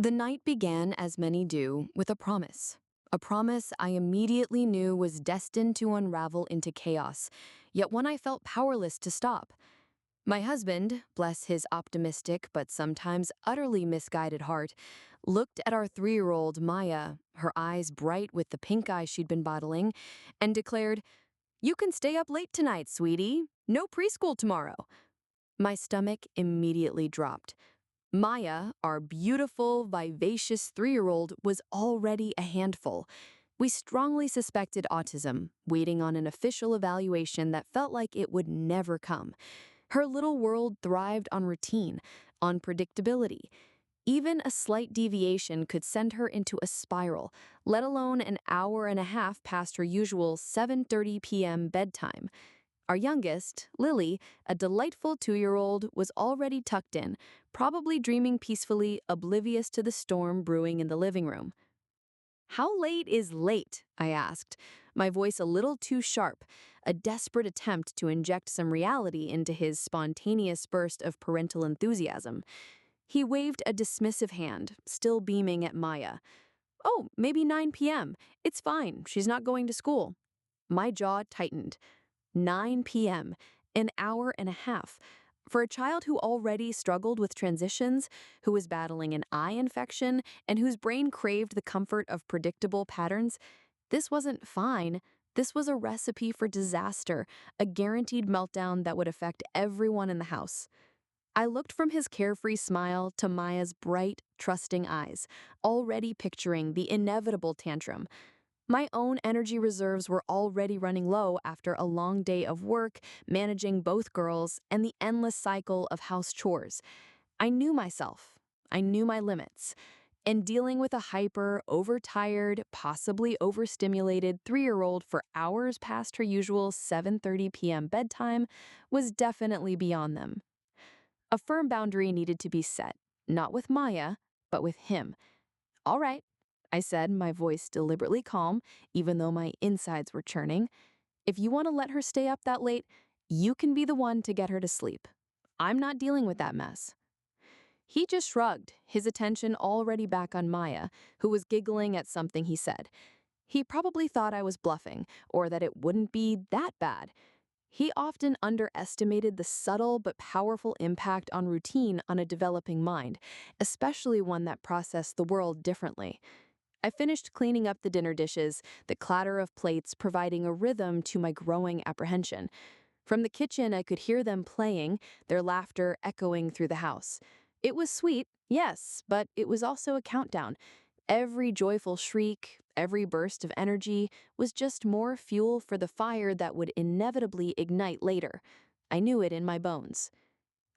The night began, as many do, with a promise. A promise I immediately knew was destined to unravel into chaos, yet one I felt powerless to stop. My husband, bless his optimistic but sometimes utterly misguided heart, looked at our 3-year-old Maya, her eyes bright with the pink eye she'd been bottling, and declared, "You can stay up late tonight, sweetie. No preschool tomorrow." My stomach immediately dropped. Maya, our beautiful, vivacious 3-year-old, was already a handful. We strongly suspected autism, waiting on an official evaluation that felt like it would never come. Her little world thrived on routine, on predictability. Even a slight deviation could send her into a spiral, let alone an hour and a half past her usual 7:30 p.m. bedtime. Our youngest, Lily, a delightful 2-year-old, was already tucked in, probably dreaming peacefully, oblivious to the storm brewing in the living room. "How late is late?" I asked, my voice a little too sharp, a desperate attempt to inject some reality into his spontaneous burst of parental enthusiasm. He waved a dismissive hand, still beaming at Maya. "Oh, maybe 9 p.m. It's fine, she's not going to school." My jaw tightened. 9 p.m., an hour and a half. For a child who already struggled with transitions, who was battling an eye infection, and whose brain craved the comfort of predictable patterns, this wasn't fine. This was a recipe for disaster, a guaranteed meltdown that would affect everyone in the house. I looked from his carefree smile to Maya's bright, trusting eyes, already picturing the inevitable tantrum. My own energy reserves were already running low after a long day of work, managing both girls, and the endless cycle of house chores. I knew myself. I knew my limits. And dealing with a hyper, overtired, possibly overstimulated 3-year-old for hours past her usual 7:30 p.m. bedtime was definitely beyond them. A firm boundary needed to be set, not with Maya, but with him. "All right," I said, my voice deliberately calm, even though my insides were churning. "If you want to let her stay up that late, you can be the one to get her to sleep. I'm not dealing with that mess." He just shrugged, his attention already back on Maya, who was giggling at something he said. He probably thought I was bluffing, or that it wouldn't be that bad. He often underestimated the subtle but powerful impact on routine on a developing mind, especially one that processed the world differently. I finished cleaning up the dinner dishes, the clatter of plates providing a rhythm to my growing apprehension. From the kitchen, I could hear them playing, their laughter echoing through the house. It was sweet, yes, but it was also a countdown. Every joyful shriek, every burst of energy was just more fuel for the fire that would inevitably ignite later. I knew it in my bones.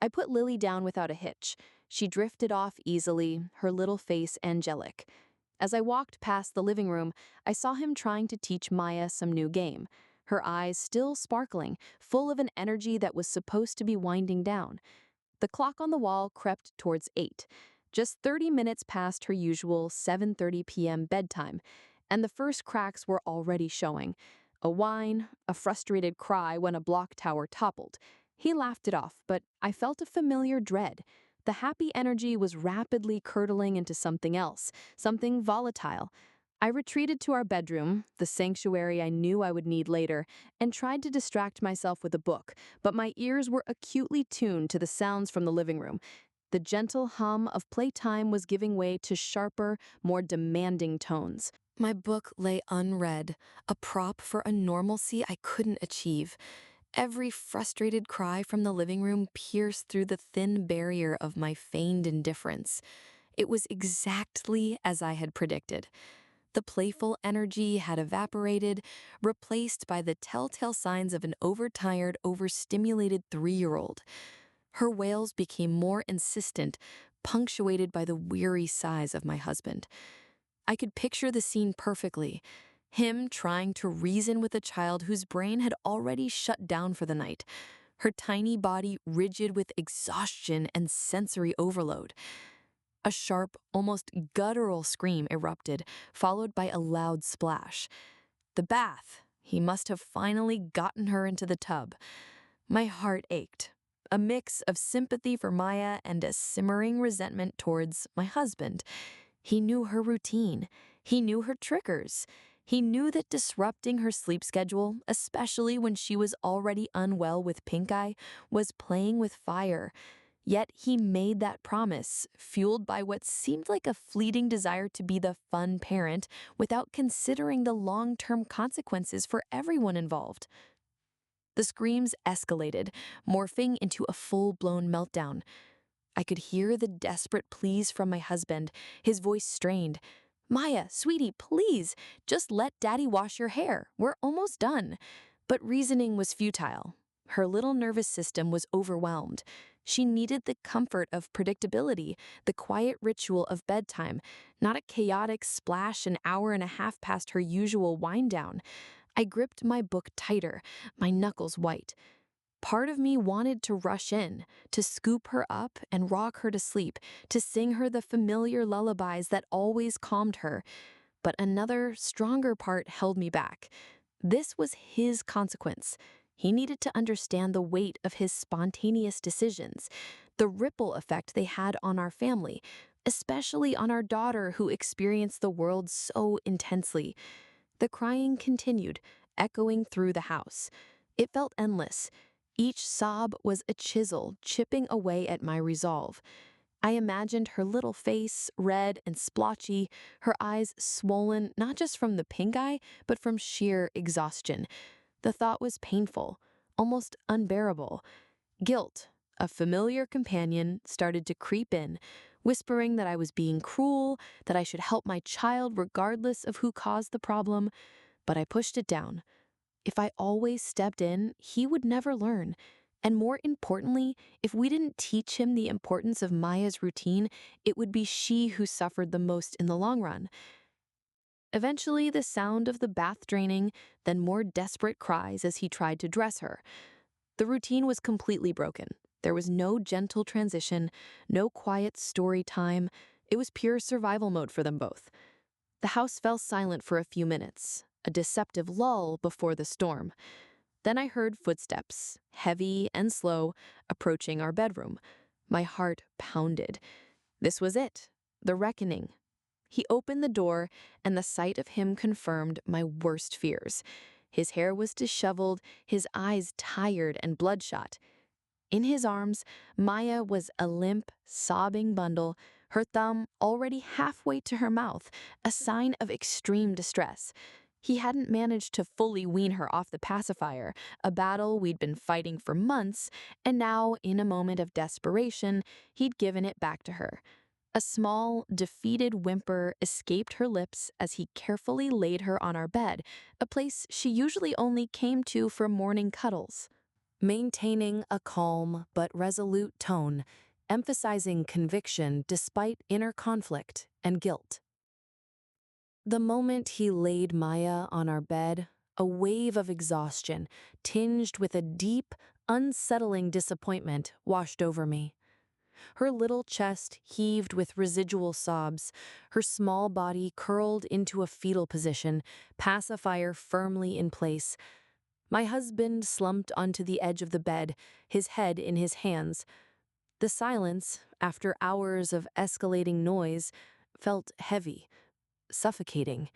I put Lily down without a hitch. She drifted off easily, her little face angelic. As I walked past the living room, I saw him trying to teach Maya some new game, her eyes still sparkling, full of an energy that was supposed to be winding down. The clock on the wall crept towards 8, just 30 minutes past her usual 7:30 p.m. bedtime, and the first cracks were already showing. A whine, a frustrated cry when a block tower toppled. He laughed it off, but I felt a familiar dread. The happy energy was rapidly curdling into something else, something volatile. I retreated to our bedroom, the sanctuary I knew I would need later, and tried to distract myself with a book, but my ears were acutely tuned to the sounds from the living room. The gentle hum of playtime was giving way to sharper, more demanding tones. My book lay unread, a prop for a normalcy I couldn't achieve. Every frustrated cry from the living room pierced through the thin barrier of my feigned indifference. It was exactly as I had predicted. The playful energy had evaporated, replaced by the telltale signs of an overtired, overstimulated 3-year-old. Her wails became more insistent, punctuated by the weary sighs of my husband. I could picture the scene perfectly. Him trying to reason with a child whose brain had already shut down for the night, her tiny body rigid with exhaustion and sensory overload. A sharp, almost guttural scream erupted, followed by a loud splash. The bath. He must have finally gotten her into the tub. My heart ached. a mix of sympathy for Maya and a simmering resentment towards my husband. He knew her routine. He knew her triggers. He knew that disrupting her sleep schedule, especially when she was already unwell with pink eye, was playing with fire. Yet he made that promise, fueled by what seemed like a fleeting desire to be the fun parent without considering the long-term consequences for everyone involved. The screams escalated, morphing into a full-blown meltdown. I could hear the desperate pleas from my husband, his voice strained. "Maya, sweetie, please, just let Daddy wash your hair. We're almost done." But reasoning was futile. Her little nervous system was overwhelmed. She needed the comfort of predictability, the quiet ritual of bedtime, not a chaotic splash an hour and a half past her usual wind down. I gripped my book tighter, my knuckles white. Part of me wanted to rush in, to scoop her up and rock her to sleep, to sing her the familiar lullabies that always calmed her. But another, stronger part held me back. This was his consequence. He needed to understand the weight of his spontaneous decisions, the ripple effect they had on our family, especially on our daughter who experienced the world so intensely. The crying continued, echoing through the house. It felt endless. Each sob was a chisel chipping away at my resolve. I imagined her little face, red and splotchy, her eyes swollen not just from the pink eye, but from sheer exhaustion. The thought was painful, almost unbearable. Guilt, a familiar companion, started to creep in, whispering that I was being cruel, that I should help my child regardless of who caused the problem. But I pushed it down. If I always stepped in, he would never learn. And more importantly, if we didn't teach him the importance of Maya's routine, it would be she who suffered the most in the long run. Eventually, the sound of the bath draining, then more desperate cries as he tried to dress her. The routine was completely broken. There was no gentle transition, no quiet story time. It was pure survival mode for them both. The house fell silent for a few minutes, a deceptive lull before the storm. Then I heard footsteps, heavy and slow, approaching our bedroom. My heart pounded. This was it, the reckoning. He opened the door, and the sight of him confirmed my worst fears. His hair was disheveled, his eyes tired and bloodshot. In his arms, Maya was a limp, sobbing bundle, her thumb already halfway to her mouth, a sign of extreme distress. He hadn't managed to fully wean her off the pacifier, a battle we'd been fighting for months, and now, in a moment of desperation, he'd given it back to her. A small, defeated whimper escaped her lips as he carefully laid her on our bed, a place she usually only came to for morning cuddles. Maintaining a calm but resolute tone, emphasizing conviction despite inner conflict and guilt. The moment he laid Maya on our bed, a wave of exhaustion, tinged with a deep, unsettling disappointment, washed over me. Her little chest heaved with residual sobs, her small body curled into a fetal position, pacifier firmly in place. My husband slumped onto the edge of the bed, his head in his hands. The silence, after hours of escalating noise, felt heavy, suffocating.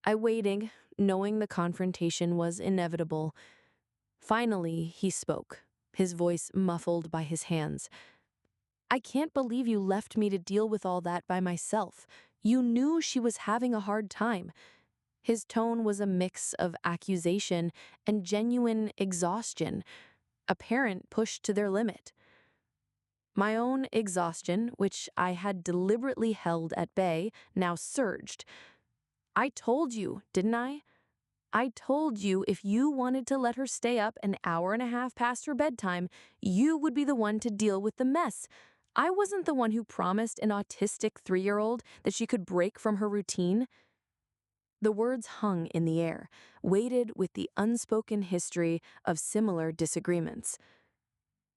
I waited, knowing the confrontation was inevitable. Finally, he spoke, his voice muffled by his hands. "I can't believe you left me to deal with all that by myself. You knew she was having a hard time." His tone was a mix of accusation and genuine exhaustion, a parent pushed to their limit. My own exhaustion, which I had deliberately held at bay, now surged. "I told you, didn't I? I told you if you wanted to let her stay up an hour and a half past her bedtime, you would be the one to deal with the mess. I wasn't the one who promised an autistic 3-year-old that she could break from her routine." The words hung in the air, weighted with the unspoken history of similar disagreements.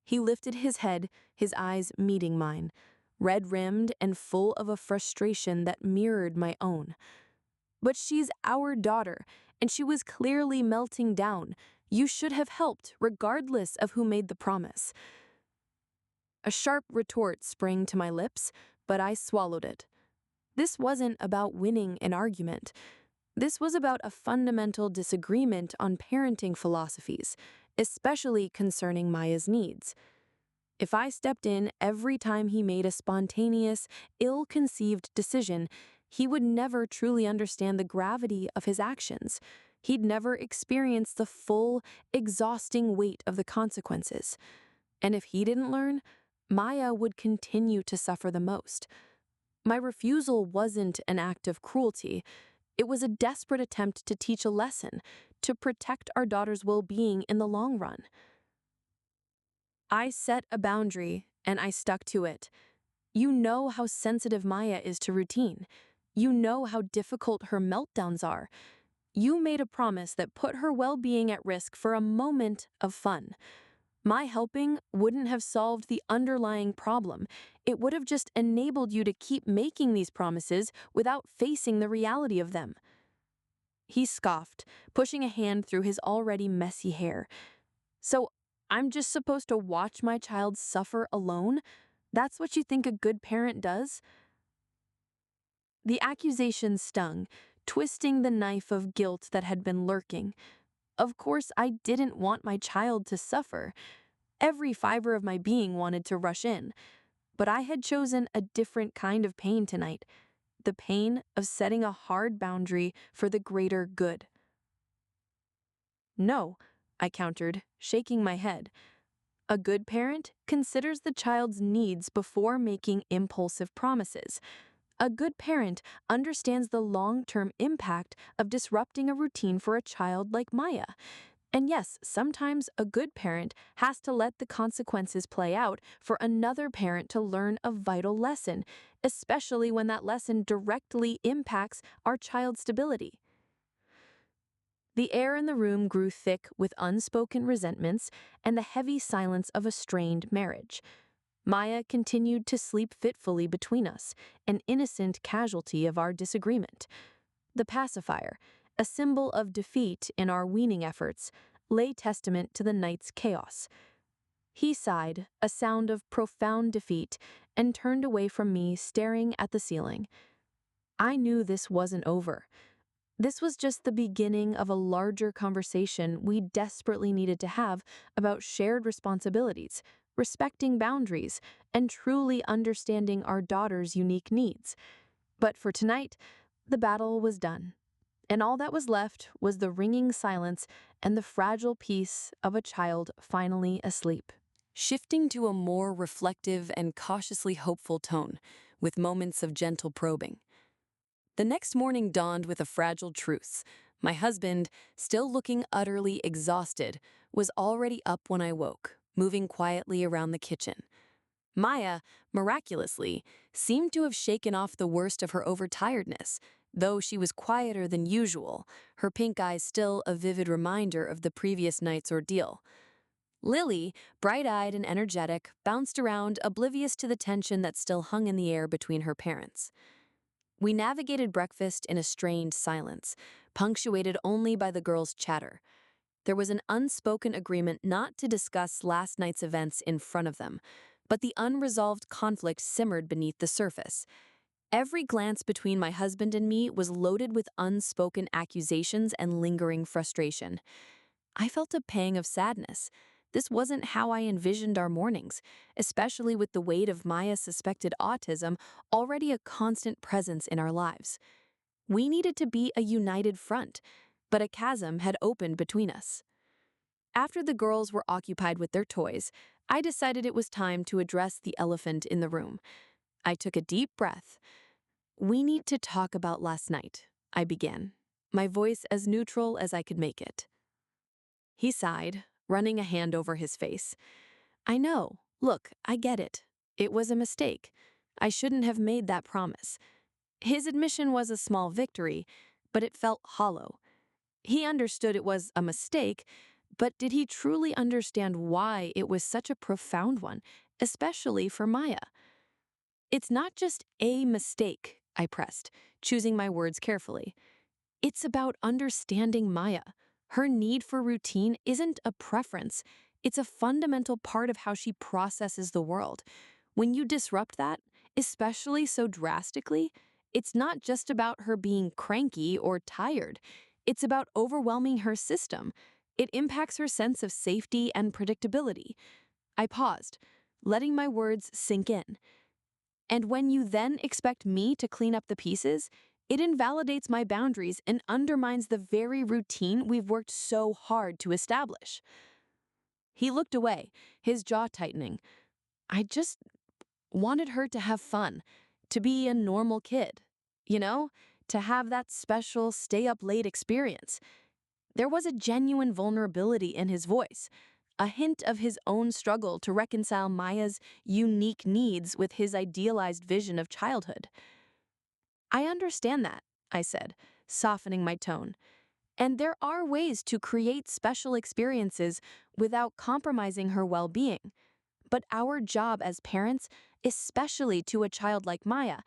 He lifted his head, his eyes meeting mine, red-rimmed and full of a frustration that mirrored my own. "But she's our daughter, and she was clearly melting down. You should have helped, regardless of who made the promise. A sharp retort sprang to my lips, but I swallowed it. This wasn't about winning an argument. This was about a fundamental disagreement on parenting philosophies, especially concerning Maya's needs. If I stepped in every time he made a spontaneous, ill-conceived decision, he would never truly understand the gravity of his actions. He'd never experience the full, exhausting weight of the consequences. And if he didn't learn, Maya would continue to suffer the most. My refusal wasn't an act of cruelty. It was a desperate attempt to teach a lesson, to protect our daughter's well-being in the long run. I set a boundary, and I stuck to it. You know how sensitive Maya is to routine. You know how difficult her meltdowns are. You made a promise that put her well-being at risk for a moment of fun. My helping wouldn't have solved the underlying problem. It would have just enabled you to keep making these promises without facing the reality of them. He scoffed, pushing a hand through his already messy hair. So, I'm just supposed to watch my child suffer alone? That's what you think a good parent does? The accusation stung, twisting the knife of guilt that had been lurking. Of course, I didn't want my child to suffer. Every fiber of my being wanted to rush in. But I had chosen a different kind of pain tonight, the pain of setting a hard boundary for the greater good. No, I countered, shaking my head. A good parent considers the child's needs before making impulsive promises. A good parent understands the long-term impact of disrupting a routine for a child like Maya. And yes, sometimes a good parent has to let the consequences play out for another parent to learn a vital lesson, especially when that lesson directly impacts our child's stability. The air in the room grew thick with unspoken resentments and the heavy silence of a strained marriage. Maya continued to sleep fitfully between us, an innocent casualty of our disagreement. The pacifier, a symbol of defeat in our weaning efforts, lay testament to the night's chaos. He sighed, a sound of profound defeat, and turned away from me, staring at the ceiling. I knew this wasn't over. This was just the beginning of a larger conversation we desperately needed to have about shared responsibilities, respecting boundaries, and truly understanding our daughter's unique needs. But for tonight, the battle was done, and all that was left was the ringing silence and the fragile peace of a child finally asleep. Shifting to a more reflective and cautiously hopeful tone, with moments of gentle probing. The next morning dawned with a fragile truce. My husband, still looking utterly exhausted, was already up when I woke, moving quietly around the kitchen. Maya, miraculously, seemed to have shaken off the worst of her overtiredness, though she was quieter than usual, her pink eyes still a vivid reminder of the previous night's ordeal. Lily, bright-eyed and energetic, bounced around, oblivious to the tension that still hung in the air between her parents. We navigated breakfast in a strained silence, punctuated only by the girls' chatter. There was an unspoken agreement not to discuss last night's events in front of them, but the unresolved conflict simmered beneath the surface. Every glance between my husband and me was loaded with unspoken accusations and lingering frustration. I felt a pang of sadness. This wasn't how I envisioned our mornings, especially with the weight of Maya's suspected autism already a constant presence in our lives. We needed to be a united front, but a chasm had opened between us. After the girls were occupied with their toys, I decided it was time to address the elephant in the room. I took a deep breath. "We need to talk about last night," I began, my voice as neutral as I could make it. He sighed, running a hand over his face. "I know. Look, I get it. It was a mistake. I shouldn't have made that promise." His admission was a small victory, but it felt hollow. He understood it was a mistake, but did he truly understand why it was such a profound one, especially for Maya? "It's not just a mistake," I pressed, choosing my words carefully. "It's about understanding Maya, Her need for routine isn't a preference, it's a fundamental part of how she processes the world. When you disrupt that, especially so drastically, it's not just about her being cranky or tired. It's about overwhelming her system. It impacts her sense of safety and predictability. I paused, letting my words sink in. And when you then expect me to clean up the pieces, it invalidates my boundaries and undermines the very routine we've worked so hard to establish. He looked away, his jaw tightening. I just wanted her to have fun, to be a normal kid, you know, to have that special stay up late experience. There was a genuine vulnerability in his voice, a hint of his own struggle to reconcile Maya's unique needs with his idealized vision of childhood. I understand that, I said, softening my tone. And there are ways to create special experiences without compromising her well being. But our job as parents, especially to a child like Maya,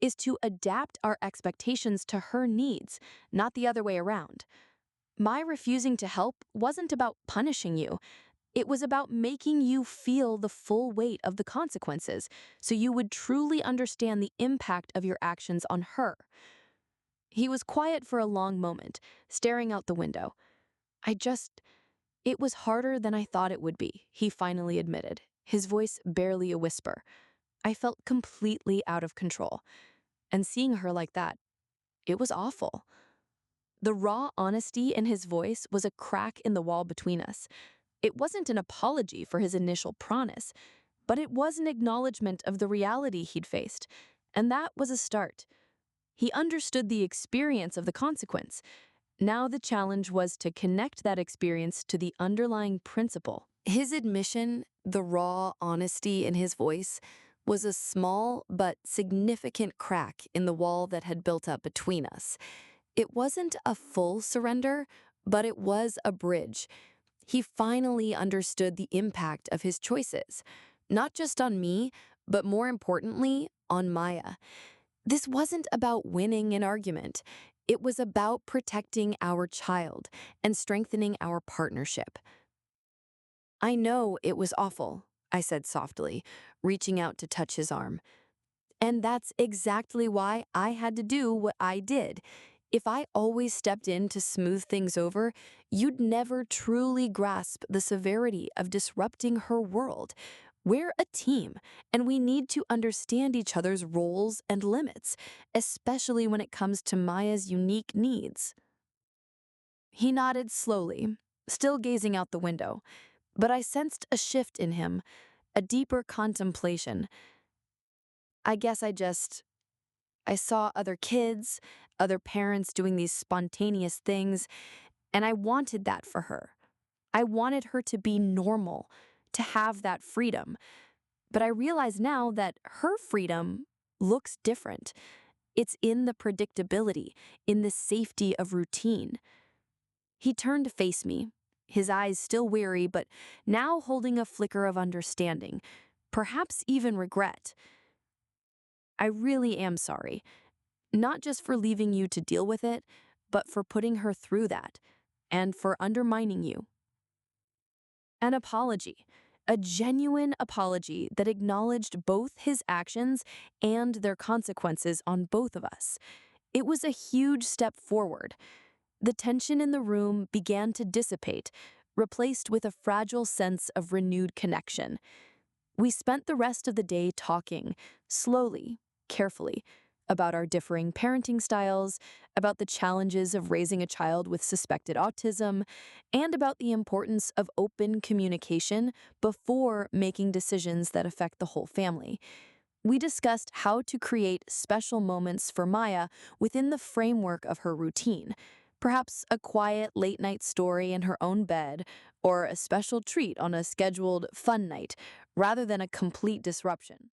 is to adapt our expectations to her needs, not the other way around. My refusing to help wasn't about punishing you. It was about making you feel the full weight of the consequences so you would truly understand the impact of your actions on her. He was quiet for a long moment, staring out the window. It was harder than I thought it would be, he finally admitted, his voice barely a whisper. I felt completely out of control. And seeing her like that, it was awful. The raw honesty in his voice was a crack in the wall between us. It wasn't an apology for his initial promise, but it was an acknowledgement of the reality he'd faced. And that was a start. He understood the experience of the consequence. Now the challenge was to connect that experience to the underlying principle. His admission, the raw honesty in his voice, was a small but significant crack in the wall that had built up between us. It wasn't a full surrender, but it was a bridge. He finally understood the impact of his choices, not just on me, but more importantly, on Maya. This wasn't about winning an argument. It was about protecting our child and strengthening our partnership. I know it was awful, I said softly, reaching out to touch his arm. And that's exactly why I had to do what I did. If I always stepped in to smooth things over, you'd never truly grasp the severity of disrupting her world. We're a team, and we need to understand each other's roles and limits, especially when it comes to Maya's unique needs. He nodded slowly, still gazing out the window, but I sensed a shift in him, a deeper contemplation. I guess I saw other kids, other parents doing these spontaneous things, and I wanted that for her. I wanted her to be normal, to have that freedom. But I realize now that her freedom looks different. It's in the predictability, in the safety of routine. He turned to face me, his eyes still weary, but now holding a flicker of understanding, perhaps even regret. I really am sorry. Not just for leaving you to deal with it, but for putting her through that, and for undermining you. An apology, a genuine apology that acknowledged both his actions and their consequences on both of us. It was a huge step forward. The tension in the room began to dissipate, replaced with a fragile sense of renewed connection. We spent the rest of the day talking, slowly, carefully, about our differing parenting styles, about the challenges of raising a child with suspected autism, and about the importance of open communication before making decisions that affect the whole family. We discussed how to create special moments for Maya within the framework of her routine. Perhaps a quiet late night story in her own bed, or a special treat on a scheduled fun night, rather than a complete disruption.